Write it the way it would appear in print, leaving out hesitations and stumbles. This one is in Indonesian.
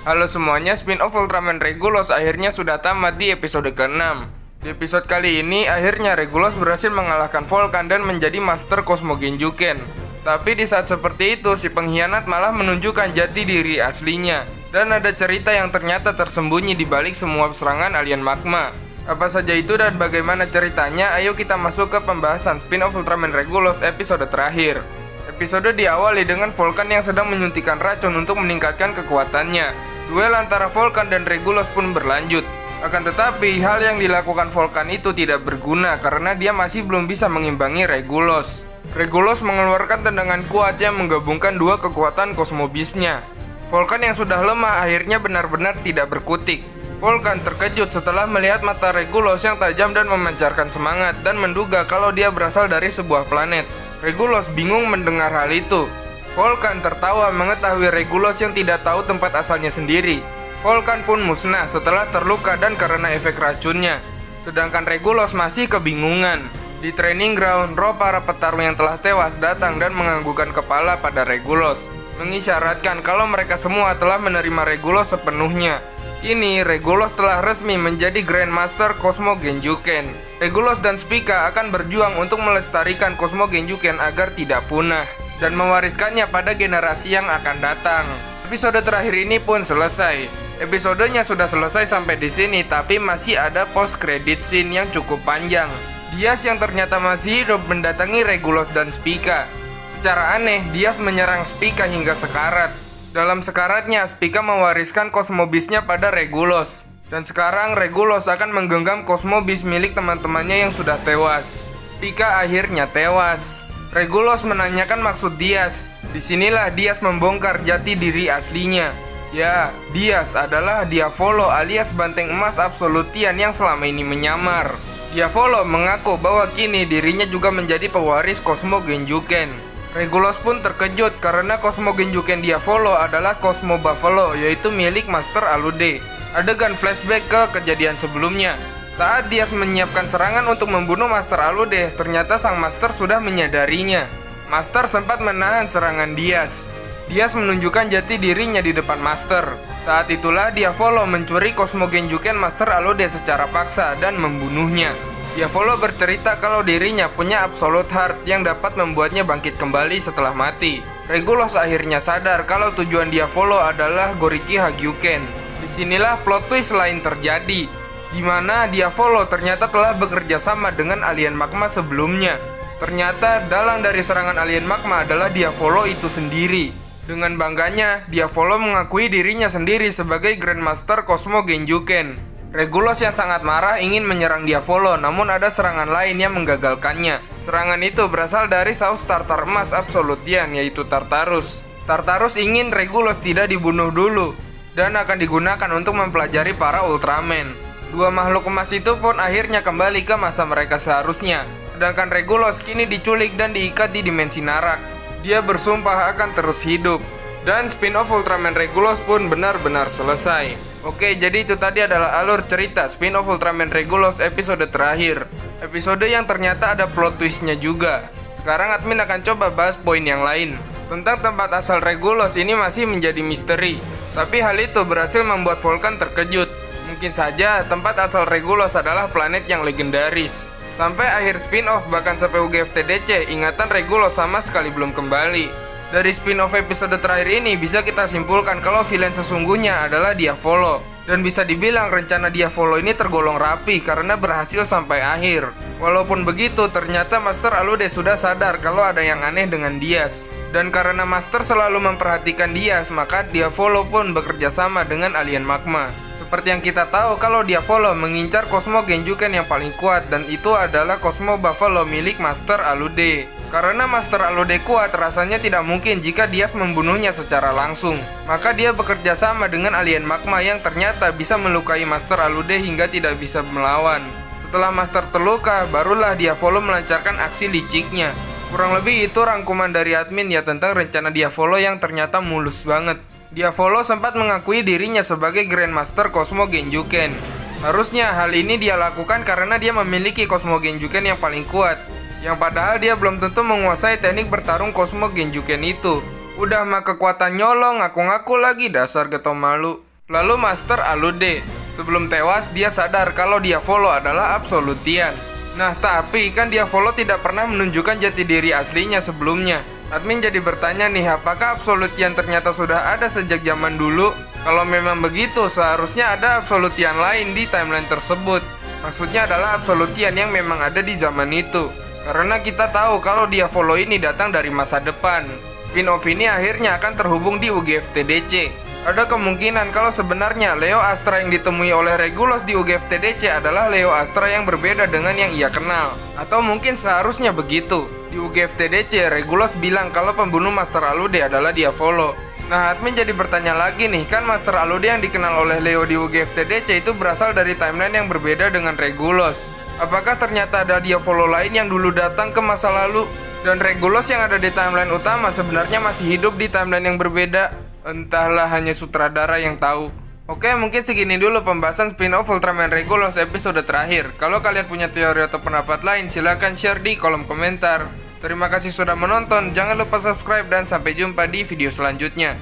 Halo semuanya, spin-off Ultraman Regulus akhirnya sudah tamat di episode ke-6. Di episode kali ini, akhirnya Regulus berhasil mengalahkan Volcan dan menjadi Master Cosmo Genjuken. Tapi di saat seperti itu, si pengkhianat malah menunjukkan jati diri aslinya. Dan ada cerita yang ternyata tersembunyi di balik semua serangan alien magma. Apa saja itu dan bagaimana ceritanya? Ayo kita masuk ke pembahasan spin-off Ultraman Regulus episode terakhir. Episode diawali dengan Volcan yang sedang menyuntikkan racun untuk meningkatkan kekuatannya. Duel antara Volcan dan Regulus pun berlanjut. Akan tetapi, hal yang dilakukan Volcan itu tidak berguna karena dia masih belum bisa mengimbangi Regulus. Regulus mengeluarkan tendangan kuat yang menggabungkan dua kekuatan Cosmobisnya. Volcan yang sudah lemah akhirnya benar-benar tidak berkutik. Volcan terkejut setelah melihat mata Regulus yang tajam dan memancarkan semangat dan menduga kalau dia berasal dari sebuah planet. Regulus bingung mendengar hal itu. Volcan tertawa mengetahui Regulus yang tidak tahu tempat asalnya sendiri. Volcan pun musnah setelah terluka dan karena efek racunnya. Sedangkan Regulus masih kebingungan. Di training ground, roh para petarung yang telah tewas datang dan menganggukkan kepala pada Regulus, mengisyaratkan kalau mereka semua telah menerima Regulus sepenuhnya. Kini, Regulus telah resmi menjadi Grandmaster Cosmo Genjuken. Regulus dan Spica akan berjuang untuk melestarikan Cosmo Genjuken agar tidak punah dan mewariskannya pada generasi yang akan datang. Episode terakhir ini pun selesai. Episodenya sudah selesai sampai di sini, tapi masih ada post credit scene yang cukup panjang. Diaz yang ternyata masih hidup mendatangi Regulus dan Spica. Secara aneh, Diaz menyerang Spica hingga sekarat. Dalam sekaratnya, Spica mewariskan Cosmobisnya pada Regulus. Dan sekarang Regulus akan menggenggam Cosmobis milik teman-temannya yang sudah tewas. Spica akhirnya tewas. Regulus menanyakan maksud Diaz. Disinilah Diaz membongkar jati diri aslinya. Ya, Diaz adalah Diavolo alias banteng emas Absolutian yang selama ini menyamar. Diavolo mengaku bahwa kini dirinya juga menjadi pewaris Cosmo Genjuken. Regulus pun terkejut karena Cosmo Genjuken Diavolo adalah Cosmo Buffalo, yaitu milik Master Alude. Adegan flashback ke kejadian sebelumnya. Saat Diaz menyiapkan serangan untuk membunuh Master Alude, ternyata sang Master sudah menyadarinya. Master sempat menahan serangan Diaz. Diaz menunjukkan jati dirinya di depan Master. Saat itulah Diavolo mencuri Cosmo Genjuken Master Alude secara paksa dan membunuhnya. Diavolo bercerita kalau dirinya punya Absolute Heart yang dapat membuatnya bangkit kembali setelah mati. Regulus akhirnya sadar kalau tujuan Diavolo adalah Goriki Hagyuken. Disinilah plot twist lain terjadi, di mana Diavolo ternyata telah bekerja sama dengan alien magma sebelumnya. Ternyata dalang dari serangan alien magma adalah Diavolo itu sendiri. Dengan bangganya, Diavolo mengakui dirinya sendiri sebagai Grandmaster Cosmo Genjuken. Regulus yang sangat marah ingin menyerang Diavolo, namun ada serangan lain yang menggagalkannya. Serangan itu berasal dari saus tartar emas Absolutian, yaitu Tartarus. Tartarus ingin Regulus tidak dibunuh dulu dan akan digunakan untuk mempelajari para Ultraman. Dua makhluk emas itu pun akhirnya kembali ke masa mereka seharusnya. Sedangkan Regulus kini diculik dan diikat di dimensi Narak. Dia bersumpah akan terus hidup. Dan spin-off Ultraman Regulus pun benar-benar selesai. Oke, jadi itu tadi adalah alur cerita spin-off Ultraman Regulus episode terakhir. Episode yang ternyata ada plot twistnya juga. Sekarang admin akan coba bahas poin yang lain. Tentang tempat asal Regulus ini masih menjadi misteri. Tapi hal itu berhasil membuat Volcan terkejut. Mungkin saja tempat asal Regulus adalah planet yang legendaris. Sampai akhir spin-off bahkan sampai UGFTDC, ingatan Regulus sama sekali belum kembali. Dari spin-off episode terakhir ini bisa kita simpulkan kalau villain sesungguhnya adalah Diavolo. Dan bisa dibilang rencana Diavolo ini tergolong rapi karena berhasil sampai akhir. Walaupun begitu, ternyata Master Alude sudah sadar kalau ada yang aneh dengan Diaz. Dan karena Master selalu memperhatikan Diaz, maka Diavolo pun bekerja sama dengan alien magma. Seperti yang kita tahu kalau Diavolo mengincar Cosmo Genjuken yang paling kuat, dan itu adalah Cosmo Buffalo milik Master Alude. Karena Master Alude kuat, rasanya tidak mungkin jika Diaz membunuhnya secara langsung. Maka dia bekerja sama dengan alien magma yang ternyata bisa melukai Master Alude hingga tidak bisa melawan. Setelah Master terluka, barulah Diavolo melancarkan aksi liciknya. Kurang lebih itu rangkuman dari admin ya tentang rencana Diavolo yang ternyata mulus banget. Diavolo sempat mengakui dirinya sebagai Grandmaster Cosmo Genjuken. Harusnya hal ini dia lakukan karena dia memiliki Cosmo Genjuken yang paling kuat. Yang padahal dia belum tentu menguasai teknik bertarung Cosmo Genjuken itu. Udah mah kekuatan nyolong, ngaku-ngaku lagi, dasar getol malu. Lalu Master Alude. Sebelum tewas, dia sadar kalau Diavolo adalah Absolutian. Nah, tapi kan Diavolo tidak pernah menunjukkan jati diri aslinya sebelumnya. Admin jadi bertanya nih, apakah Absolutian ternyata sudah ada sejak zaman dulu? Kalau memang begitu, seharusnya ada Absolutian lain di timeline tersebut. Maksudnya adalah Absolutian yang memang ada di zaman itu. Karena kita tahu kalau Diavolo ini datang dari masa depan. Spin-off ini akhirnya akan terhubung di UGF-TDC. Ada kemungkinan kalau sebenarnya Leo Astra yang ditemui oleh Regulus di UGF-TDC adalah Leo Astra yang berbeda dengan yang ia kenal. Atau mungkin seharusnya begitu. Di UGF-TDC, Regulus bilang kalau pembunuh Master Alude adalah Diavolo. Nah, admin jadi bertanya lagi nih, kan Master Alude yang dikenal oleh Leo di UGF-TDC itu berasal dari timeline yang berbeda dengan Regulus. Apakah ternyata ada Diavolo lain yang dulu datang ke masa lalu? Dan Regulus yang ada di timeline utama sebenarnya masih hidup di timeline yang berbeda? Entahlah, hanya sutradara yang tahu. Oke, mungkin segini dulu pembahasan spin-off Ultraman Regulus episode terakhir. Kalau kalian punya teori atau pendapat lain, silahkan share di kolom komentar. Terima kasih sudah menonton, jangan lupa subscribe dan sampai jumpa di video selanjutnya.